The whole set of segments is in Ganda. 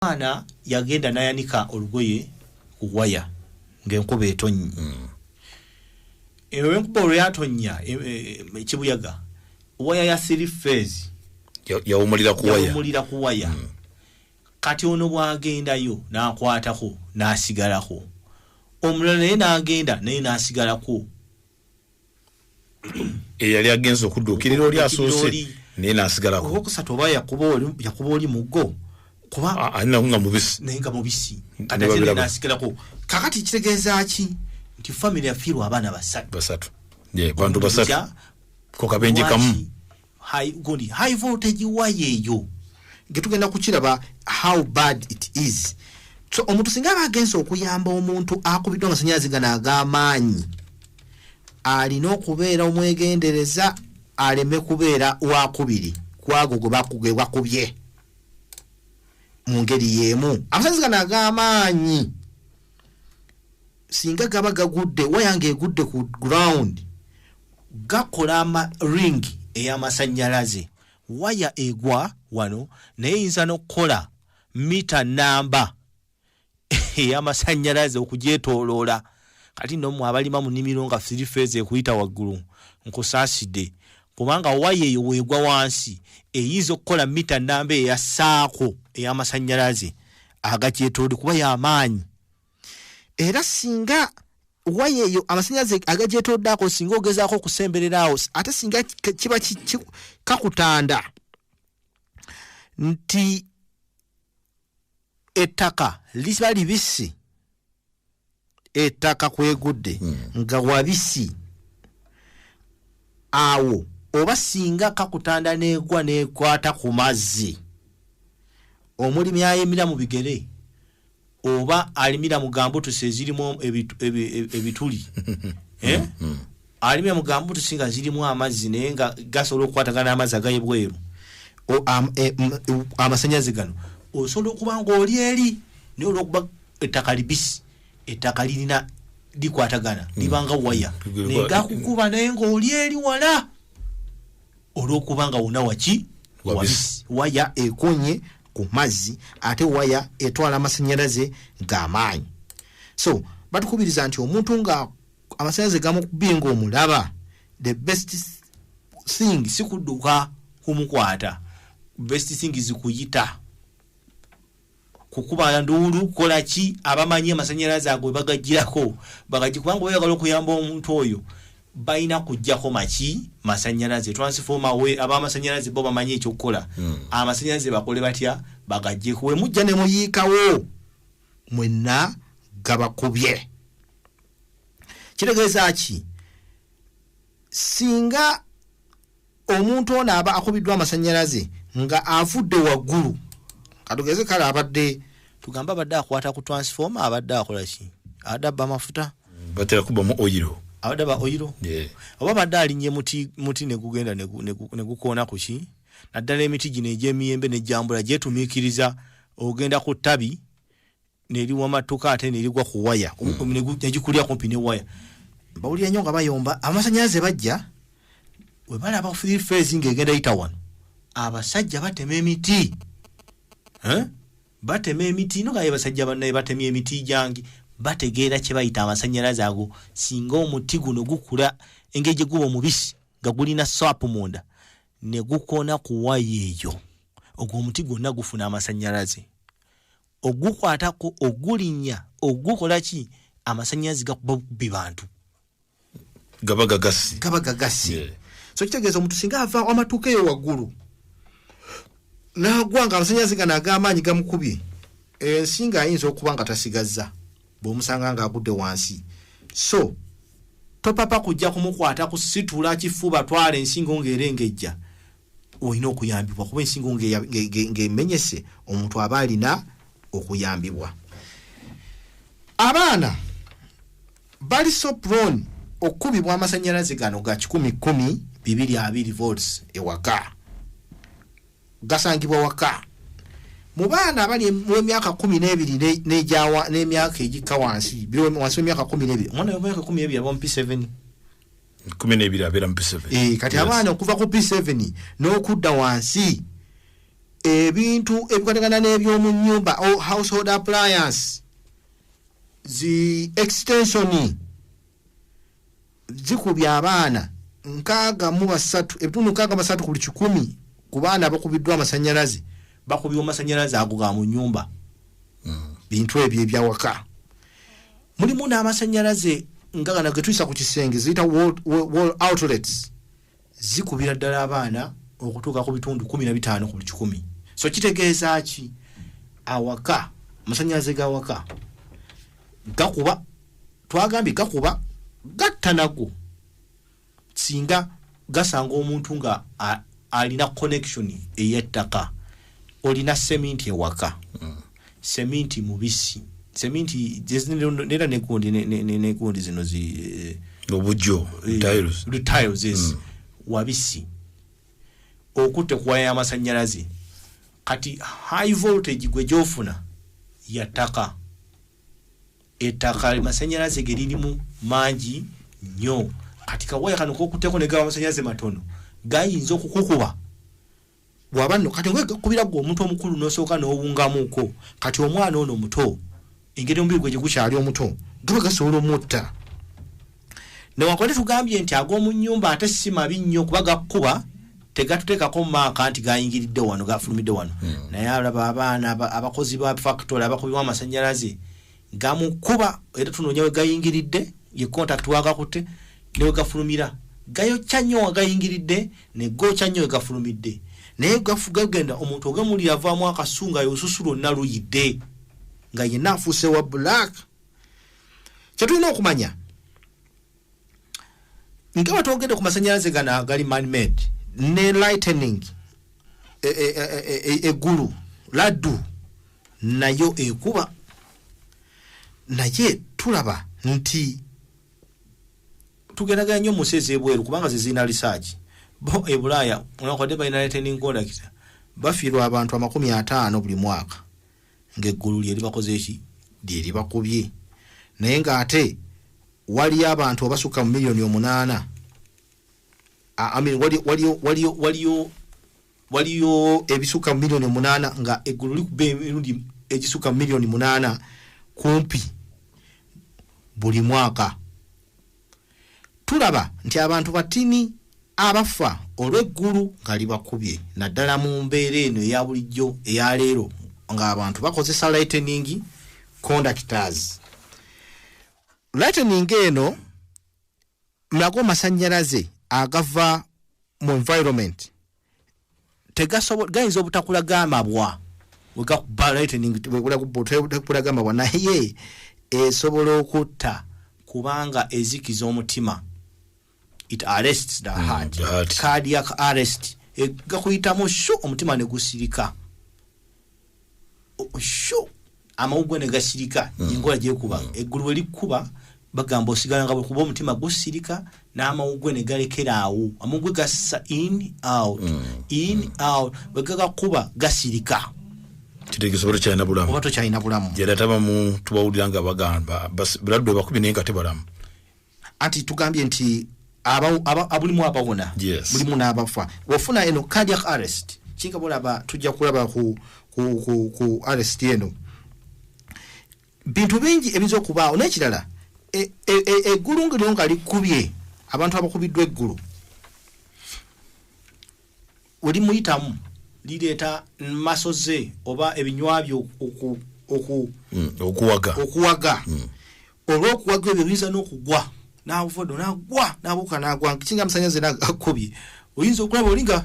Ana yagenda nayanika olugoye ku waya ng'enkuba etonnya. Enkuba olwatonya ekibuyaga waya ya 3 phase yawumulira ku waya. Kati ono bwagendayo n'akwatako n'asigalako. Omulala naye n'agenda naye n'asigalako. Eyali agenza okudduukirira oli asoose naye n'asigalako. Owokusatu oba yakuba oli muggo. Kuba alina mubisi. Nenga mubisi. Kati n'asigalako. Kakati kitegeeza ki? Nti family yafiirwa abaana basatu. Bantu basatu. Ko kabenje kamu. High voltage wire eyo. Getugenda kukiraba how bad it is. So omuntu singa abagenza okuyamba omuntu akubidwa amasanyalaze gano ag'amaanyi alina okubeera omwegendereza aleme kubeera wakubiri kwago gwe bakubye mu ngeri y'emu. Amasanyalaze gano ag'amaanyi singa gaba gagudde wayange egudde ku ground gakola ama ring ey'amasanyalaze. Waya egwa wano naye yinza n'okukola mita namba ey'amasanyalaze okugyetooloola. Kati nno mmwe abalima mu nnimiro nga 3 phase ekuyita waggulu nkusaasidde, kubanga waya eyo weegwa wansi eyinza okukola mita namba eyassaako ey'amasanyalaze agagyetoolodde kuba y'amaanyi. Era singa waya eyo amasanyalaze agagyetooloddeako singa ogezaako okusembereraawo ate singa kiba kakutanda nti ettaka liba libisi, ettaka kwegudde nga wabisi, awo oba singa kakutanda negwa nekwata ku mazzi, omulimi ayimira mu bigere oba alimira mu gambutusi ezirimu ebituli alimira mu gambutusi nga zirimu amazzi naye nga gasobola okukwatagana amazzi agayebweru amasanyalaze gano osobola okuba ng'oli eri naye olw'okuba ettaka libisi, ettaka lirina likwatagana libanga waya naye gakukuba naye ng'oli eri wala olw'okuba nga wonna waki wabisi. Waya ekonye ku mazzi ate waya etwala amasanyalaze g'amaanyi. So batukubiriza nti omuntu nga amasanyalaze gamukubye ng'omulaba, the best thing si kudduka kumukwata, best thing zikuyita kukuba nduulu kola ki abamanyi amasanyalaze ago bagajirako bagajikubanga oyagala okuyamba omuntu oyo bayina kujjako maki masanyalaze transformer we abamasanyalaze bo bamanyi ekyo kukola. Amasanyalaze bakole batya bagajjeko we mujja ne muyiikawo mwenna gabakubye. Kitegeeza ki? Singa omuntu ono aba akubiddwa amasanyalaze nga avudde waggulu, katugeze kale abadde tugamba abadde akwata ku transformer, abadde akola ki? Abadde amafuta batera kubamu oyiro, abadde ba oyiro, oba abadde alinnye muti ne gugenda ne gukoona ku ki? Naddala emiti gino egy'emiyembe n'ejjambula gyetumiikiriza ogenda ku ttabi n'eriwa matuka ate n'erigwa ku waya ne gikulya kumpi ne waya. Bawulira nnyo nga bayomba amasanyalaze bajja we balaba 3 phase ng'egenda yita wano, abasajja batema emiti batema emiti no nga basajja bannaye batemye emiti jangi bategeera kye bayita amasanyalaze ago. Singa omuti guno gukula engeje guba omubisi nga gulina swapu munda ne gukona ku waya eyo, ogwo omuti gwonna gufuna amasanyalaze. Ogukwatako ogulinya ogukola ki? Amasanyalaze gakuba bantu gaba gagasi. So kitegeeza omuntu singa ava amatuuka eyo waggulu n'agwanga amasanyalaze gano ag'amaanyi gamukubye, ensinga ayinza okuba nga tasigazza bw'omusanga ng'agudde wansi. So topapa kujja kumukwata kusitula kifuba twala ensingo ng'erengejja, olina okuyambibwa kuba ensingo ng'emenyese omuntu aba alina okuyambibwa. Abaana bali so prone okubibwa amasanyalaze gano ga 100-220 volts ewaka, gasangibwa waka. Mu baana abali mu myaka 12 n'ejawa n'emyaka egika wansi wansi w'emyaka 12, omwana w'emyaka 12 aba mu P7 12 abera mu P7. Kati abaana okuva ku P7 n'okudda wansi ebintu ebikwatagana n'ebyomu nnyumba household appliance zi extensioni zikubye abaana 63 ku 100 ku baana abakubiddwa amasanyalaze bakubye amasanyalaze ago ga mu nnyumba. Bintu ebyo ebyawaka mulimu n'amasanyalaze ngagana getuyisa ku kisenge ziyita wall outlets zikubira ddala abaana okutuuka ku bitundu 15 ku 100. So kitegeeza ki? Awaka amasanyalaze gawaka gakuba, twagambye gakuba gatta nago singa gasanga omuntu nga alina connection ey'ettaka. Olina seminti ewaka, seminti mubisi, seminti nera nekundi zino obujo tiles wabisi okutte kuwaya amasanyalaze. Kati high voltage gwe gyofuna yattaka, ettaka amasanyalaze geririmu mangi nnyo. Kati kawaya kano kokutteko ne gawa amasanyalaze matono gayinza okukukuba bw'abanno. Kati ngakubira gwe omuntu omukulu n'osooka n'owungamuuko, kati omwana ono muto engeri omubiri gwe gye gukyali omuto gaba gasobola omutta. Newankubadde tugambye nti ag'omu nnyumba ate si mabi nnyo kuba gakkuba tegatuteekako maaka nti gayingiridde wano gafulumidde wano. Naye alaba abaana abakozi ba factory abakubibwa amasanyalaze gamukuba era tunoonya we gayingiridde ye contact wagakutte ne we gafulumira gayokya nnyo wagayingiridde ne gookya nnyo we gafulumidde. Naye gagenda omuntu ogemulira avaamu akasunga yosusu lwonna luyidde nga yenna afuuse wa black. Kyetulina okumanya nga batwogedde ku masanyalaze gano agali man-made ne lightening eggulu laddu nayo ekuba, naye tulaba nti tugendaganya nnyo mu nsi ez'ebweru kubanga zezirina research. Bo e Bulaaya onakwadde balina lightening conduct bafiirwa abantu 50 buli mwaka ng'eggulu lyeri bakoze eki lyeri bakubye. Naye ng'ate waliyo abantu abasukka mu milioni 8. waliyo ebisukka mu milioni 8 nga eggulu likubba emirundi egisukka mu milioni 8 kumpi buli mwaka. Tulaba nti abantu batini abafa olw'eggulu nga libakubye naddala mu mbeera eno eya bulijjo eya leero nga abantu bakozesa lightening conductors. Lightening eno nago masanyalaze agava mu environment gayinza obutakula gamabwa wegakuba lightening tekula gamabwa naye esobola okutta kubanga ezikiza omutima. It arrests the heart. Cardiac arrest. Gakuyitamu sho omutima ne gusirika. Sho amawugwe ne gasirika ingola gye kuba. Eggulu we likuba bagamba osigala nga kuba omutima gusirika n'amawugwe ne galekera awo. Amawugwe gassa in out. In out. Bagakuba gasirika. Kitegesobora kyalina bulamu. Oba tokyalina bulamu. Jera tabamu tubawulira nga bagamba bradwe bakubye naye nga tebalamu. Anti tugambye nti abulimu abawona mulimu n'abafa. Wafuna eno cardiac arrest kinga bulaba tujja kulaba ku arrest eno bintu bingi ebinza okubaawo. N'ekirala eggulu nga likubye abantu abakubiddwa eggulu oli muyitamu lireeta masoze oba ebinywa byo okuwaga olw'okuwaga ebyo biyinza n'okugwa n'abufodo n'agwa n'abuuka n'agwa kinga amasanyalaze n'agakubye oyinza okulaba olinga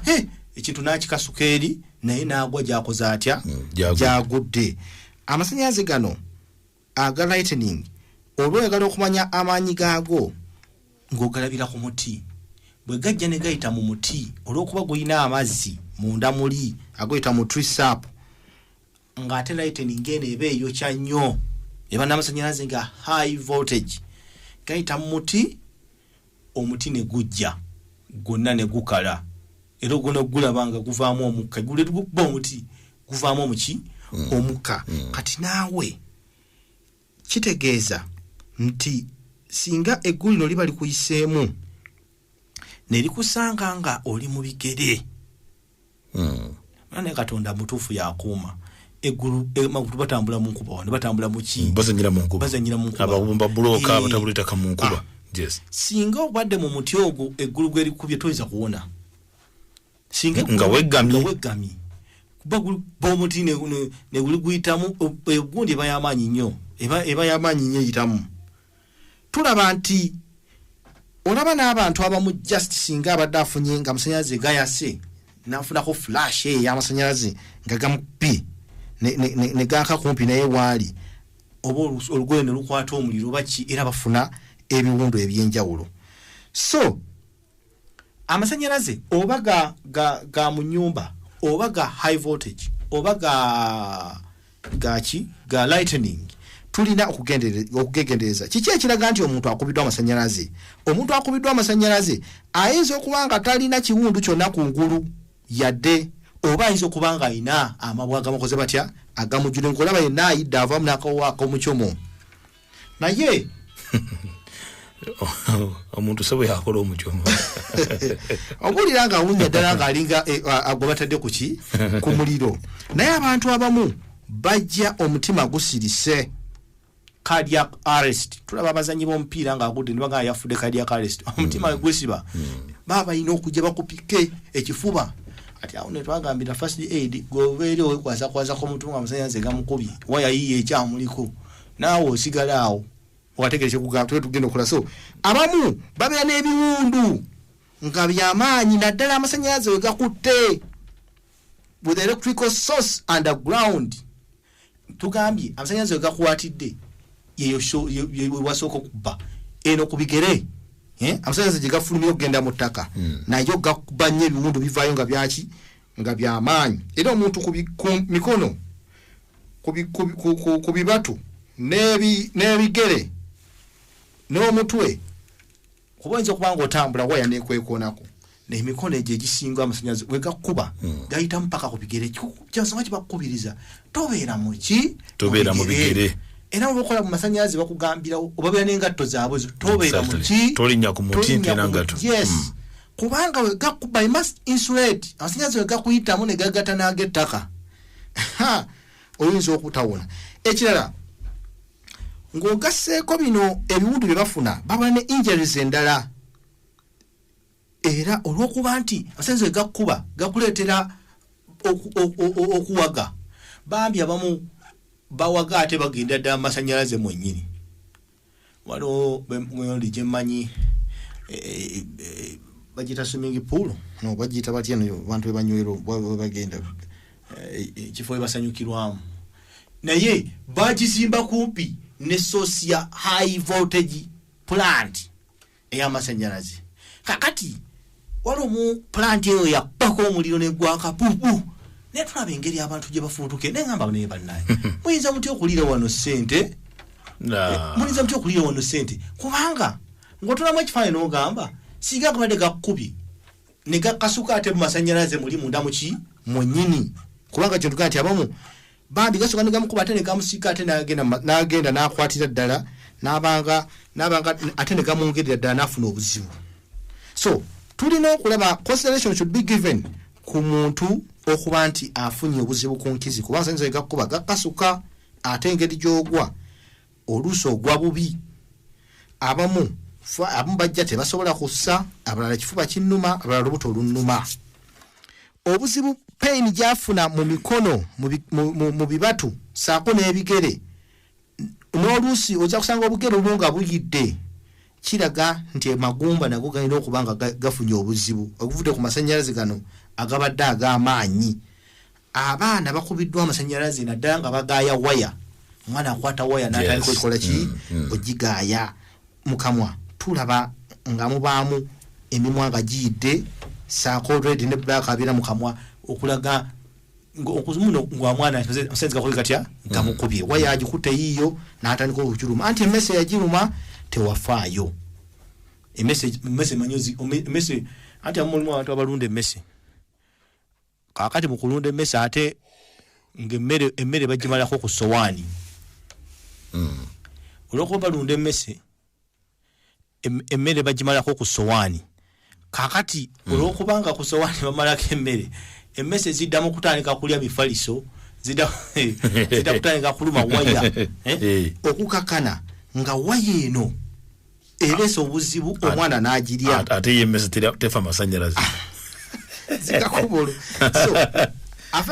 ekintu n'akikasuka eri naye n'agwa gyakoze atya gyagudde. Amasanyalaze gano aga lightening olw'oyagala okumanya amaanyi gaago ng'ogalabira ku muti bwe gajja ne gayita mu muti olw'okuba gulina amazzi munda muli agoyita mu tree sap ng'ate lightening eno eba eyokya nnyo eba n'amasanyalaze nga high voltage gayita mu muti omuti ne gujja gwonna ne gukala era ogona gulaba nga guvaamu omukka gule gukuba omuti guvaamu omuki omukka. Kati naawe kitegeeza nti singa eggulu lino liba likuyiseemu ne likusanga nga oli mu bigere nane katonda mutuufu yakuuma eggulu magutu batambula mu nkuba wano batambula mu ki bazanyira mu nkuba ababumba buloka batabulitaka mu nkuba yes singa obadde mu muti ogwo eggulu gwe likubye toyinza kuwona singa nga weggamye kuba bomuti ne guli guyitamu egundi eba y'amaanyi nnyo eba y'amaanyi nnyo eyitamu tulaba nti olaba n'abantu abamu just singa abadde afunye nga amasanyalaze gayase nafunako flash y'amasanyalaze nga gamupi ne gaka kumpi naye waali oba olugoye ne lukwata omuliro baki era bafuna ebiwundu ebyenjawulo so amasanyalaze oba ga mu nnyumba oba ga high voltage oba ga lightning tulina okugegendereza kiki ekiraga nti omuntu akubiddwa amasanyalaze omuntu akubiddwa amasanyalaze ayinza okuba nga talina kiwundu kyonna ku ngulu yadde oba ayinza okuba nga ayina amabwa agamukoze batya agamujjule nkolaba yenna ayidde avaamu n'akawo ak'omukyomo naye omuntu sebe yakola omukyomo obuulira nga awunya ddala ng'alinga agwe batadde ku ki ku muliro naye abantu abamu bajja omutima gusirise cardiac arrest tulaba abazanyi b'omupiira ng'agudde ne baga yafudde cardiac arrest omutima gwesiba baba balina okujja bakupike ekifuba ati awo ne twagambira first aid gobeere wekwasako omuntu nga amasanyalaze gamukubye waya yiye ekyamuliko naawe osigala awo wategereje kugamba tugenda okola so abamu babeera n'ebiwundu nga byamaanyi naddala amasanyalaze we gakutte with electrical source underground tugambye amasanyalaze we gakwatidde yeyo wasooka okubba eno ku bigere amasanyalaze gye gafulumira okugenda mu ttaka nayo gakuba nnyo ebiwundu bivaayo nga byaki nga byamaanyi era omuntu ku mikono ku bibatu n'ebigere n'omutwe kuba oyinza okuba nga otambula waya nekwekoonako n'emikono egyo egisinga amasanyalaze we gakuba gayitamu paka ku bigere kyasoma kibakukubiriza tobeera mu bigere era obakola mu masanyalaze bakugambira obabeera n'engatto zaabwe tobeera mu ki tolinnya ku muti n'engatto yes kubanga we gakuba you must insulate amasanyalaze we gakuyitamu ne gagata n'ag'ettaka oyinza okutawona ekirala ng'ogasseeko bino ebiwundu bye bafuna baba ne injuries endala era olw'okuba nti amasanyalaze gakkuba gakuleetera okuwaga bambi abamu bawaga ate bagenda ddala amasanyalaze mwennyini waliwo mwendi gye mmanyi bagiyita swimming pool no bagiyita batya abantu bebanywera bagenda ekifo webasanyukirwamu naye bagizimba kumpi ne source ya high voltage plant ey'amasanyalaze kakati waliwo mu plant eyo yabbako omuliro negwaka pupu naye tulaba engeri abantu gye bafuutuke neŋŋamba naye bannaye muyinza muti okuliira wano ssente muyinza muti okuliira wano ssente kubanga ng'otulamu ekifaananyi n'ogamba singa gabadde gakkubye ne gakasuka ate mu masanyalaze muli munda muki mwennyini kubanga kyo tugaa nti abamu bambi gasoka ne gamukuba ate ne gamusika ate n'agenda n'akwatira ddala n'abanga ate ne gamwongerera ddala n'afuna obuzibu so tulina okulaba consideration should be given ku muntu okuba nti afunye obuzibu ku nkizi kubanga amasanyalaze gakkuba gakasuka ate engeri gy'ogwa oluusi ogwa bubi abamu bajja tebasobola kussa abalala kifuba kinnuma abalala olubuto olunnuma obuzibu pain gyafuna mu mikono mu bibatu saako n'ebigere n'oluusi ojja kusanga obugere obwo nga buyidde kiraga nti amagumba nago galina okuba nga gafunye obuzibu okuvudde ku masanyalaze gano agabadde ag'amaanyi abaana bakubiddwa amasanyalaze naddala nga bagaaya waya omwana akwata waya n'atandika okikola ki ogigaaya mukamwa tulaba nga mubaamu emimwa nga giyidde saako red ne black abeera mukamwa okulaga okumuno ng'omwana amasanyalaze gakoze gatya gamukubye waya agikutte yiiyo n'atandika okukiruma anti emmese yagiruma tewafaayo emmese manyozi emmese anti amulimu abantu abalunda emmese kakati mu kulunda emmese ate ng'emmere bagimalako ku sowaani olw'okuba balunda emmese emmere bagimalako ku sowaani kakati olw'okubanga ku sowaani bamalako emmere emmese ziddamu kutandika kulya mifaliso zidda kutandika kuluma waya okukakana nga waya eno erese obuzibu omwana n'agirya ate yemmese tefa amasanyalaze zikakubolo so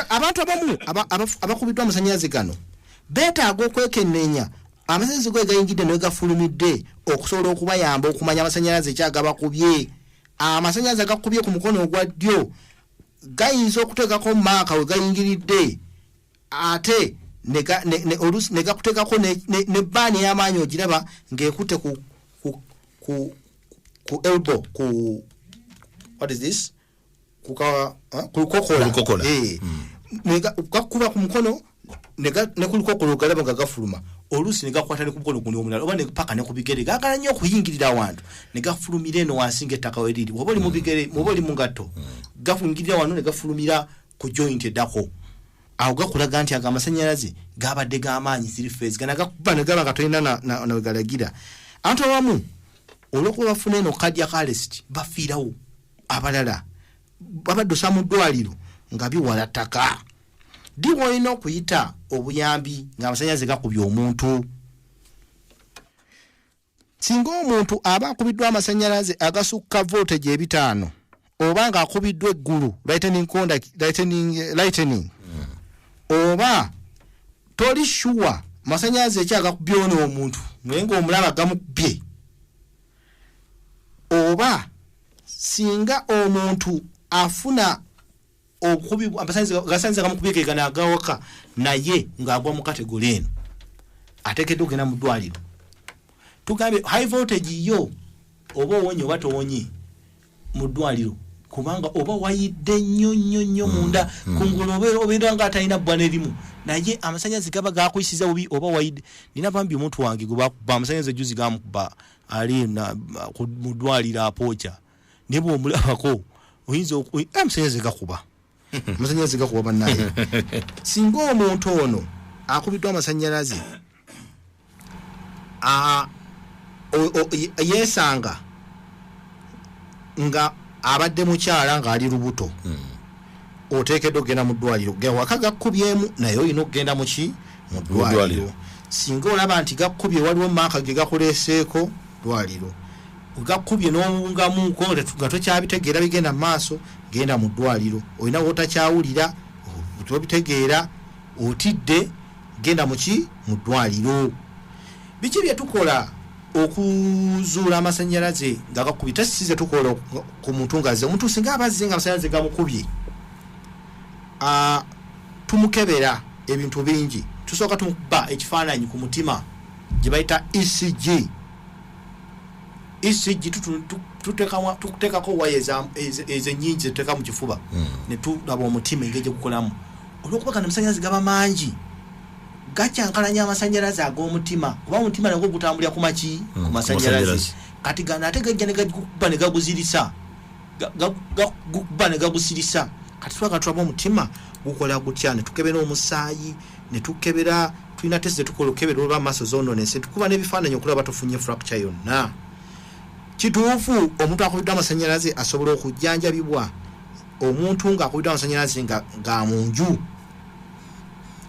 abantu abamu abakubiddwa amasanyalaze gano beetaaga okwekenneenya amasanyalaze go gayingidde naye gafulumidde okusobola okubayamba okumanya amasanyalaze ekyagabakubye. Amasanyalaze agakubye ku mukono ogwa ddyo gayinza okuteekako maaka we gayingiridde ate oluusi ne gakuteekako ne bbaani ey'amaanyi ogiraba ng'ekutte ku elbow ku what is this ku lukokola gakuba ku mukono ne ku lukokola ogalaba nga gafuluma oluusi ne gakwata ne ku mukono guno omulala oba ne paka ne ku bigere gaagala nnyo okuyingirira awantu ne gafulumira eno wansi ng'ettaka we liri oba oli mu bigere oba oli mu ngatto gafungirira wano ne gafulumira ku joint eddako. Awo gakulaga nti aga amasanyalaze gabadde g'amaanyi three phase gana gakuba ne gaba nga tolina na wegalagira. Abantu abamu olw'okuba bafuna eno cardiac arrest bafiirawo abalala babaddusa mu ddwaliro nga biwala ttaka. Ddi olina okuyita obuyambi ng'amasanyalaze gakubye omuntu. Singa omuntu aba akubiddwa amasanyalaze agasukka voltage 5 oba ng'akubiddwa eggulu lightning oba toli sure masanyalaze ekyagakubye ono omuntu naye ng'omulaba gamukubye, oba singa omuntu afuna okubibwa amasanyalaze gamukubye ke gana agawaka naye ng'agwa mu kategori eno ateekeddwa okugenda mu ddwaliro. Tugambe high voltage yo oba owonye oba towonye mu ddwaliro kubanga oba wayidde nnyo munda kungulu obeera nga atalina bbwa n'erimu naye amasanyalaze gaba gakuyisiza bubi oba wayidde. Nina bambi omuntu wange gwe bakuba amasanyalaze juzi gamukuba ali mu ddwaliro apooca ne bw'omulabako oyinza amasanyalaze gakuba amasanyalaze gakuba bannaye. Singa omuntu ono akubiddwa amasanyalaze yesanga nga abadde mukyala ng'ali lubuto oteekeddwa okugenda mu ddwaliro gewaka gakkubyemu naye olina okugenda mu ddwaliro. Singa olaba nti gakkubye waliwo maaka ge gakuleeseeko ddwaliro gakkubye n'owungamuuko nga tokyabitegeera bigenda mu maaso genda mu ddwaliro. Olina wootakyawulira tobitegeera otidde genda mu ddwaliro. Biki bye tukola okuzuula amasanyalaze nga gakubye? Tasize tukola ku muntu ngazze omuntu singa abazze nga amasanyalaze gamukubye tumukebera ebintu bingi. Tusooka tumukuba ekifaananyi ku mutima gye bayita ECG tuteekako waya ezo ennyingi zetuteeka mu kifuba ne tulaba omutima engeri gye gukolamu. Olw'okuba gano amasanyalaze gaba mangi gakyankalanya amasanyalaze ag'omutima kuba omutima nagwo gutambulira ku masanyalaze. Kati gano ate gajja ne gagukuba ne gaguzirisa gakuba ne gagusirisa. Kati twagala omutima gukola gutya ne tukebera omusaayi ne tukebera tulina test zetukola okebera olwa maaso zoononese tukuba n'ebifaananyi okulaba tufunye fracture yonna. Kituufu omuntu akubiddwa amasanyalaze asobola okujjanjabibwa. Omuntu ng'akubiddwa amasanyalaze nga mu nju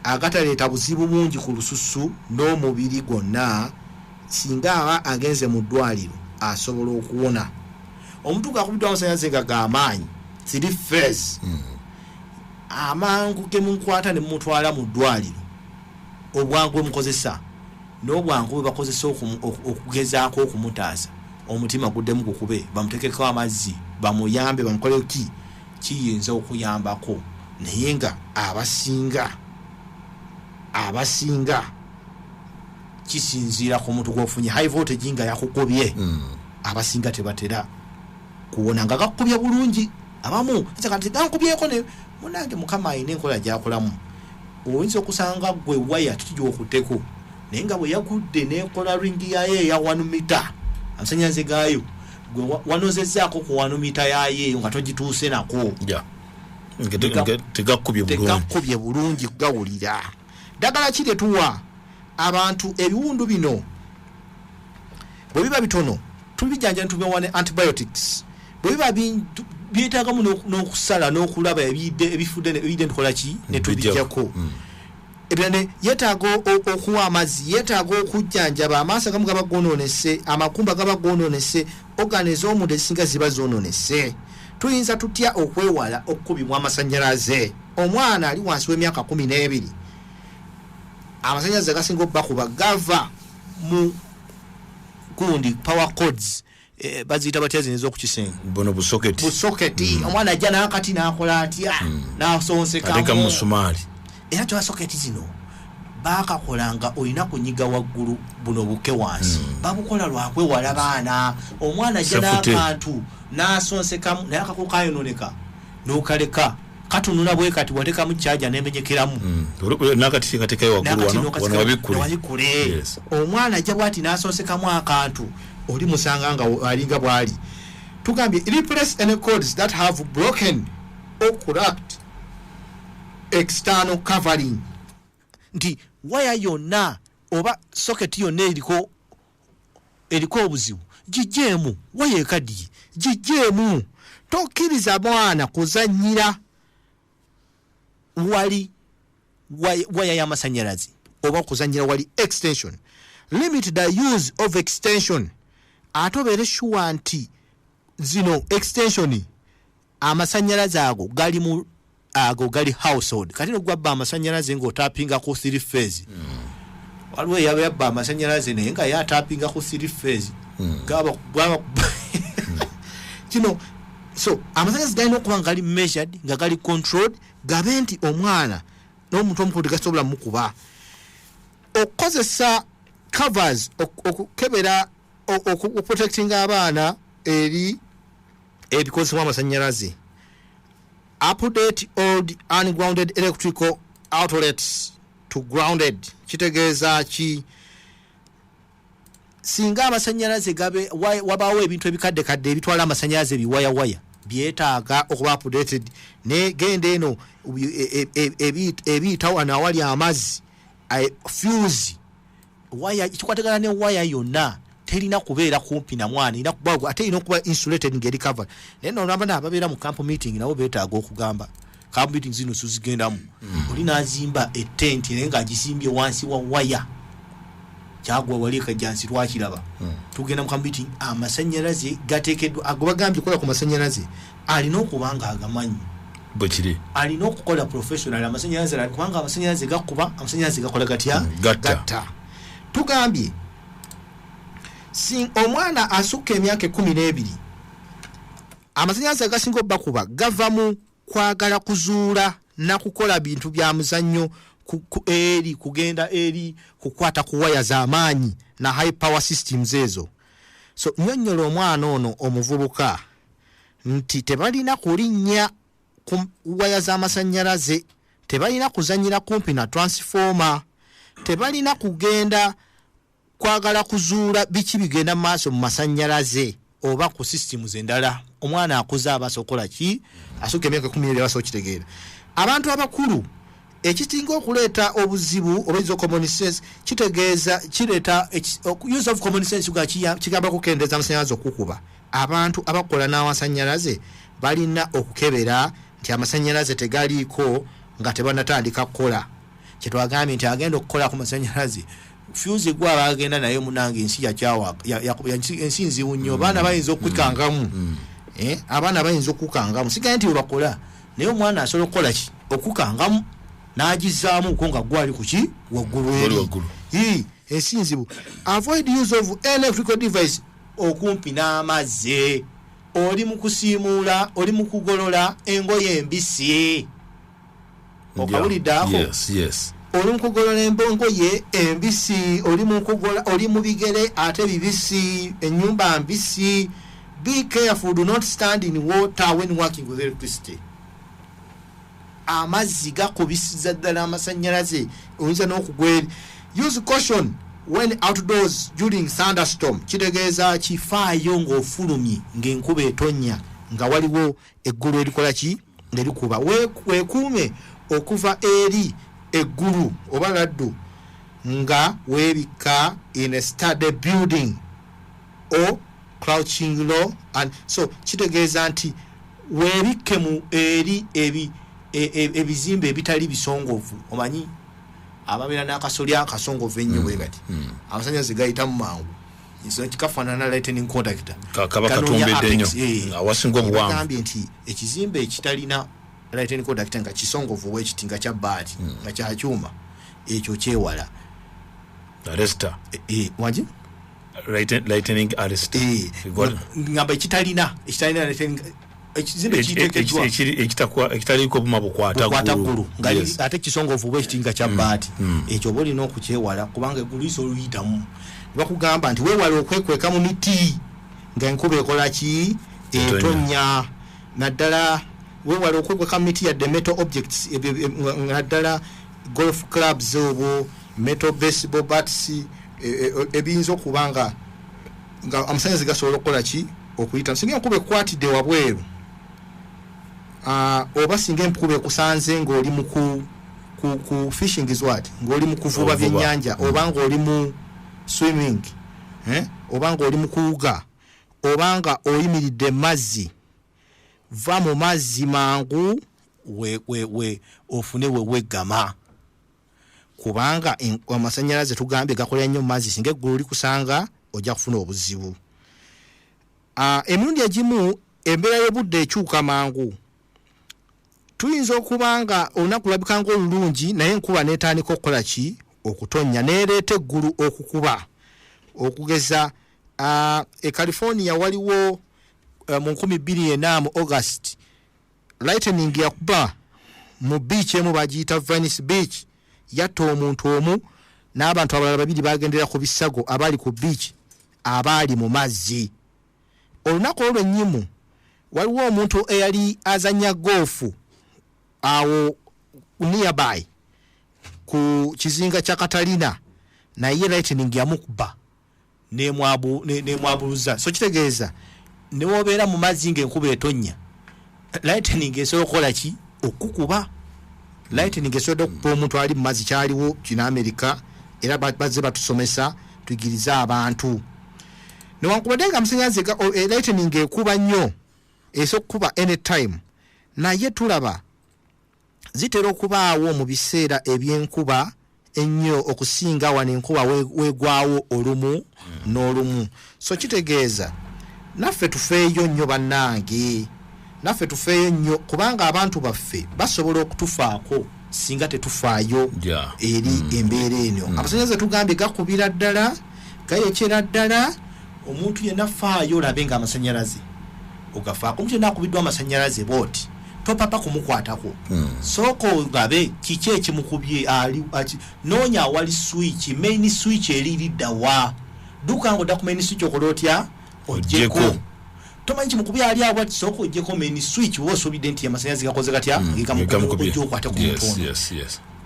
agataleeta buzibu bungi ku lususu n'omubiri gwonna, singa aba agenze mu ddwaliro asobola okuwona. Omuntu ng'akubiddwa amasanyalaze nga g'amaanyi three phase amangu ge munkwata ne mumutwala mu ddwaliro obwangu mukozesa n'obwangu bwe bakozesa okugezaako okumutaasa omutima guddemu gukube bamutekeko amazzi bamuyambe bamukole kiyinza okuyambako. Naye nga abasinga kisinziira ku muntu gw'ofunye high voltage nga yakukubye abasinga tebatera kuwona nga gakubye bulungi. Abamu kati gankubyeko ne munange mukama ayina enkola gyakolamu. Oyinza okusanga gwe waya tukijja okutteko naye nga bwe yagudde n'ekola ringi yayo eya 1 mita amasanyalaze gaayo gwe wanozezzaako ku 1 mita yayo nga togituuse nako tegakkubye bulungi kugawulira. Ddagala ki lye tuwa abantu ebiwundu bino bwe biba bitono tubijjanja ne tubiwa ne antibiotics. Bwe biba byetaagamu n'okusala n'okulaba ebifudde ntukola ki ne tubijjako. Ebirane yeetaaga okuwa amazzi, yeetaaga okujjanjaba, amaaso agamu gaba gonoonese, amakumba gaba gonoonese, organe ez'omuntu ezisinga ziba zoonoonese. Tuyinza tutya okwewala okukubibwa amasanyalaze? Omwana ali wansi w'emyaka 12, amasanyalaze gasinga okubakuba gava mu gundi power cords, baziyita batya zino ez'okukisenge, bono busoketi. Omwana ajja n'akati n'akola atya, n'asonsekamu ateka mu sumaali. Era twa soketi zino bakakolanga olina kunyiga waggulu buno buke wansi. Babukola lwakwewala baana. Omwana ajja n'akantu n'asonsekamu naye akako kayononeka n'okaleka katunula bwe kati wateka mu kyaja n'emenyekeramu. Nakati katekayo waggulu wano wabikule. Omwana ajja bwati n'asonsekamu akantu oli musanga nga alinga bwali. Tugambye replace any cords that have broken or cracked external covering. Nti waya yonna oba socket yonna eriko obuzibu gijjeemu, waya ekaddiye gijjeemu. Tokkiriza mwana kuzannyira wali waya y'amasanyalaze oba kuzannyira wali extension. Limit the use of extension. Ate obeere sure nti zino extension amasanyalaze ago gali household. Kati n'ogwabba amasanyalaze ng'otapinga ku 3 phase. Waliwo yabba amasanyalaze naye nga yatapinga ku 3 phase. Gaba kino so amasanyalaze galina okuba nga gali measured, nga gali controlled, gabe nti omwana n'omuntu omukulu tegasobola mukuba. Okukozesa covers okukebera okuprotectinga abaana eri ebikozesebwa amasanyalaze. Update old ungrounded electrical outlets to grounded. Kitegeeza ki? Singa amasanyalaze gabe wabawo ebintu ebikadde ebitwala amasanyalaze biwaya byetaaga okuba updated. Ne gende eno ebiyitawo awali amazzi fuse waya kikwatagana ne waya yonna terina kubeera kumpi na mwana, ina kubagwa ate ino kuba insulated ngeri cover. Neno n'abana ababeera mu camp meeting nabo beetaaga okugamba camp meeting zino suzigendamu. Oli n'azimba etent nga agisimbye wansi wa waya kyagwa wali kajjansi twakiraba. Tugenda mu camp meeting, amasanyalaze gateekeddwa agobagambye kola ku masanyalaze alina okubanga agamanyi bwekiri, alina okukola professional amasanyalaze kubanga amasanyalaze gakuba, amasanyalaze gakola gatya gatta. Tugambye omwana asukka emyaka 12, amasanyalaze agasinga okubakuba gava mu kwagala kuzuula na kukola bintu bya muzannyo kugenda eri kukwata ku waya z'amaanyi na high power systems ezo. So nnyonnyola omwana ono omuvubuka nti tebalina kulinnya ku waya z'amasanyalaze, tebalina kuzannyira kumpi na transformer, tebalina kugenda kwagala kuzuula biki bigenda maaso mu masanyalaze oba ku systems endala. Omwana akuza abasokola ki? Asukka emyaka 12 abaso kitegeera. Abantu abakulu ekitinga okuleeta obuzibu oba common sense kitegeeza kireeta use of common sense kigamba kukendeeza amasanyalaze okukuba. Abantu abakola n'amasanyalaze balina okukebera nti amasanyalaze tegaliiko nga tebanatandika kukola. Kyetwagambye nti agenda okukola ku masanyalaze fuse gwa bagenda naye munange ensi yakyawa ensi nzibu nnyo. Abaana bayinza okukangamu, abaana bayinza okukangamu. Sigaye nti bakola naye omwana asobola okukola ki? Okukangamu n'agizaamu ko nga gwali kuki waggulu eri. Ensi nzibu. Avoid use of electrical device okumpi n'amazzi. Oli mu kusiimuula, oli mu kugolola engoye embisi. Okawulidde ako? Yes. Oli mu kugolola engoye embisi, oli mu bigere ate bibisi, ennyumba mbisi. Be careful, do not stand in water when working with electricity. Amazzi gakubisiza ddala amasanyalaze, oyinza n'okugweri. Use caution when outdoors during thunderstorm. Kitegeeza kifaayo ng'ofulumye ng'enkuba etonnya nga waliwo eggulu erikola ki? Erikuba. Weekuume okuva eri eggulu oba laddu nga weebikka in a studded building or crouching low. And so kitegeeza nti webikke mu eri ebizimbe ebitali bisongovu omanyi ababeera n'akasolya akasongovu ennyo bwe kati amasanyalaze gayita mu mangu nso kikafaanana lightning conductor kaba katumbedde nnyo awasinga obuwanvu bagambye nti ekizimbe ekitalina lightning conductor nga kisongovu bwekiti nga kya bbaati nga kyakyuma ekyo kyewala arrester wangi lightning arrester ngamba ekitalina ekizimbe kiteekeddwa ekitaliko buma bukwata ggulu ate kisongovu bwekiti nga kya bbaati ekyo oba olina okukyewala kubanga eggulu liiso oluyitamu bakugamba nti weewale okwekweka mu miti nga enkuba ekola ki etonnya naddala weewale okwekweka mu miti yadde metal objects naddala golf clubs obwo metal baseball bats ebiyinza okubanga nga amasanyalaze gasobola okukola ki okuyita singa enkuba ekwatidde wabweru oba singa enkuba ekusanze ng'oli mu ku fishing is what ng'oli mu kuvuba byennyanja oba ng'oli mu swimming oba ng'oli mu kuwuga oba nga oyimiridde mazzi va mu mazzi mangu ofune weggama kubanga amasanyalaze tugambye gakolera nnyo mu mazzi singa eggulu likusanga ojja kufuna obuzibu emirundi egimu embeera y'obudde ekyuka mangu tuyinza okuba nga olunaku lulabika ng'olulungi naye enkuba neetandika okukola ki okutonnya neereeta eggulu okukuba okugeza e California waliwo mu 2004 August lightning yakuba mu beach emu bagiyita Venice Beach yatta omuntu omu n'abantu abalala babiri bagendera ku bisago abali ku beach abali mu mazzi olunaku olwenyimu waliwo omuntu eyali azanya golfu awo nearby ku kizinga kya Katalina naye lightning yamukuba nemwabuluza so kitegeeza newobeera mu mazzi ng'enkuba etonnya lightning esobola okukola ki okukuba lightning esobola okukuba omuntu ali mu mazzi kyaliwo kino America era bazze batusomesa tuyigiriza abantu newankubadde nga amasanyalaze lightning ekuba nnyo esobola okukuba anytime naye tulaba zitera okubaawo mu biseera eby'enkuba ennyo okusinga wano enkuba weegwawo olumu n'olumu so kitegeeza naffe tufeeyo nnyo bannange naffe tufeeyo nnyo kubanga abantu baffe basobola okutufaako singa tetufaayo eri embeera eno amasanyalaze tugambye gakubira ddala gayekera ddala omuntu yenna faayo olabe nga amasanyalaze ogafaako omuntu yenna akubiddwa amasanyalaze booti topapa kumukwatako soko olabe kiki ekimukubye noonya awali switch main switch eririddawa duka ngo dda ku main switch okola otya ojjeko tomanyi kimukubye ali awo ati soko ojjeko main switch wosobidde nti amasanyalaze gakoze gatya ojja okwate ku mukono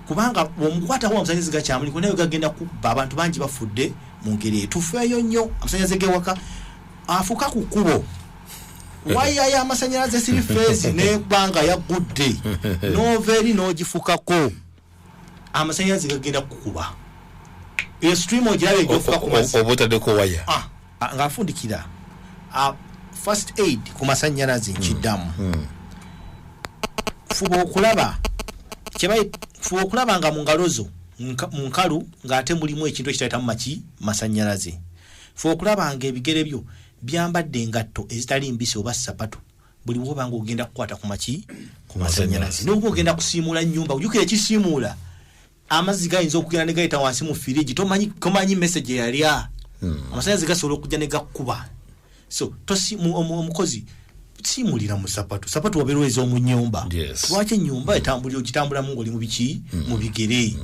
kubanga omukwatawo amasanyalaze gakyamuli naye gagenda kuba abantu bangi bafudde mu ngeri tufeeyo nnyo amasanyalaze g'ewaka afuka ku kkubo waya ya amasanyalaze siri phase nebanga yagudde noveri n'ogifukako amasanyalaze gagenda kukuba iyo stream ojirabe ejofuka ku mazzi obutaddeko waya ng'afundikira first aid ku masanyalaze nkiddamu fuba okulaba nga mu ngalo zo mu nkalu ng'ate mulimu ekintu ekitayitamu masanyalaze fuba okulaba nga ebigere byo byambadde engatto ezitali mbisi oba sapatu buli woba nga ogenda kukwata ku masanyalaze n'oba ogenda kusiimuula nnyumba ojjukira ekisiimuula amazzi gayinza okugenda ne gayita wansi mu firiji tomanyi message eyalya amasanyalaze gasobola okujja ne gakkuba so omukozi siimulira mu sapatu wabeeroweza mu nnyumba lwaki ennyumba ogitambulamu ng'oli mu biki mu bigere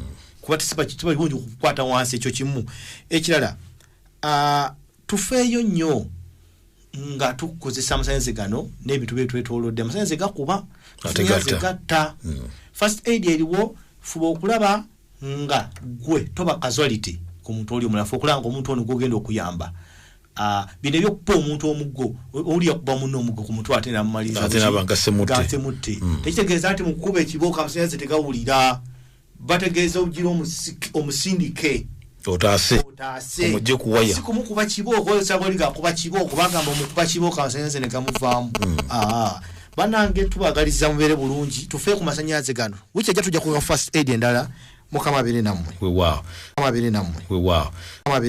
kuba tiba bulungi okukwata wansi ekyo kimu ekirala tufeeyo nnyo nga tukozesa amasanyalaze gano n'ebintu byetwetoolodde amasanyalaze gakuba amasanyalaze gatta first aid eriwo fuba okulaba nga gwe toba casualty ku muntu oli omulafu okulaba nga omuntu ono gwogenda okuyamba bino ebyokupa omuntu omuggo oli yakuba munno omuggo ku mutwe ate namumalirizasemutte tekitegeeza nti mukukuba ekibooka amasanyalaze tegawulira bategeeza ogira omusindike otaase omujje kuwaya sikumukuba kibooko sabooli gakuba kibooko bagamba omukuba kibooko amasanyalaze ne gamuvaamu banange tubagaliza mubere bulungi tufe ku masanyaze gano wicha jatu ja ku first aid endala mukama bere namwe we wow mukama bere namwe we wow